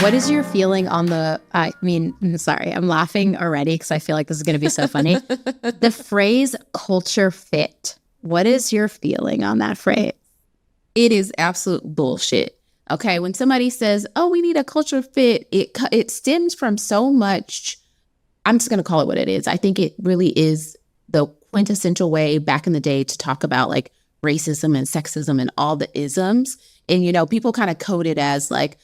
What is your feeling on sorry, I'm laughing already because I feel like this is going to be so funny. The phrase culture fit. What is your feeling on that phrase? It is absolute bullshit. Okay, when somebody says, oh, we need a culture fit, it stems from so much. I'm just going to call it what it is. I think it really is the quintessential way back in the day to talk about like racism and sexism and all the isms. And, you know, people kind of code it as like,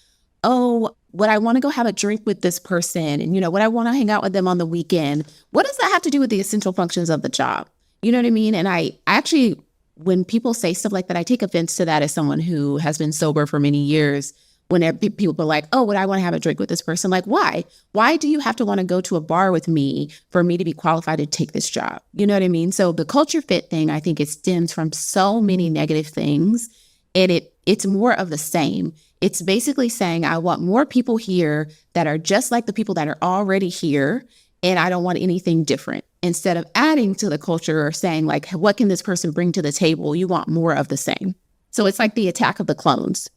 oh, what I want to go have a drink with this person and, you know, what I want to hang out with them on the weekend. What does that have to do with the essential functions of the job? You know what I mean? And I actually, when people say stuff like that, I take offense to that as someone who has been sober for many years. Whenever people are like, oh, would I want to have a drink with this person? Like, why? Why do you have to want to go to a bar with me for me to be qualified to take this job? You know what I mean? So the culture fit thing, I think it stems from so many negative things. And it's more of the same. It's basically saying, I want more people here that are just like the people that are already here. And I don't want anything different. Instead of adding to the culture or saying like, what can this person bring to the table? You want more of the same. So it's like the attack of the clones.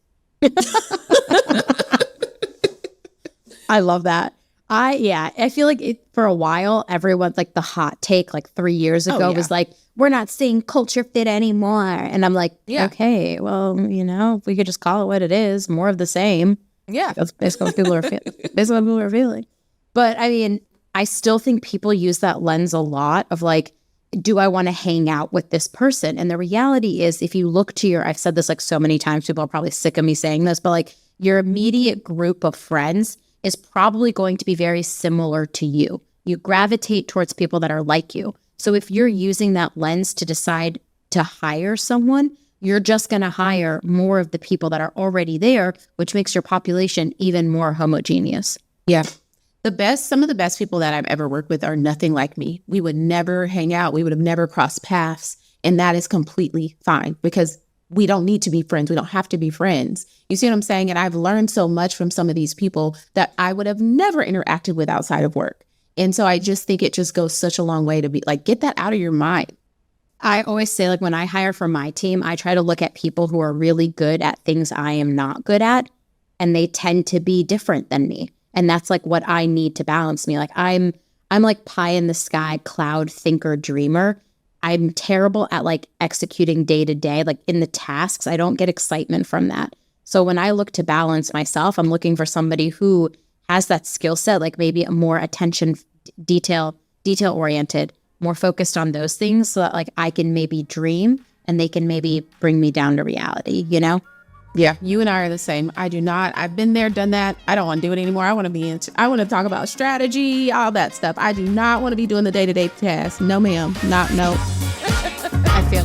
I love that. I feel like for a while, everyone's like the hot take like 3 years ago was like, we're not saying culture fit anymore. And I'm like, okay, well, you know, we could just call it what it is, more of the same. Yeah. That's basically what people are feeling. But I mean, I still think people use that lens a lot of like, do I want to hang out with this person? And the reality is, if you look to I've said this like so many times, people are probably sick of me saying this, but like your immediate group of friends is probably going to be very similar to you. You gravitate towards people that are like you. So if you're using that lens to decide to hire someone, you're just going to hire more of the people that are already there, which makes your population even more homogeneous. Yeah. Some of the best people that I've ever worked with are nothing like me. We would never hang out. We would have never crossed paths. And that is completely fine because we don't need to be friends. We don't have to be friends. You see what I'm saying? And I've learned so much from some of these people that I would have never interacted with outside of work. And so I just think it just goes such a long way to be like, get that out of your mind. I always say, like, when I hire for my team, I try to look at people who are really good at things I am not good at, and they tend to be different than me. And that's like what I need to balance me. Like I'm like pie in the sky, cloud thinker, dreamer. I'm terrible at like executing day to day, like in the tasks. I don't get excitement from that. So when I look to balance myself, I'm looking for somebody who has that skill set, like maybe a more attention detail oriented, more focused on those things, so that like I can maybe dream and they can maybe bring me down to reality, you know? Yeah, you and I are the same. I've been there, done that. I don't want to do it anymore. I want to talk about strategy, all that stuff. I do not want to be doing the day-to-day tasks. No, ma'am. No. I feel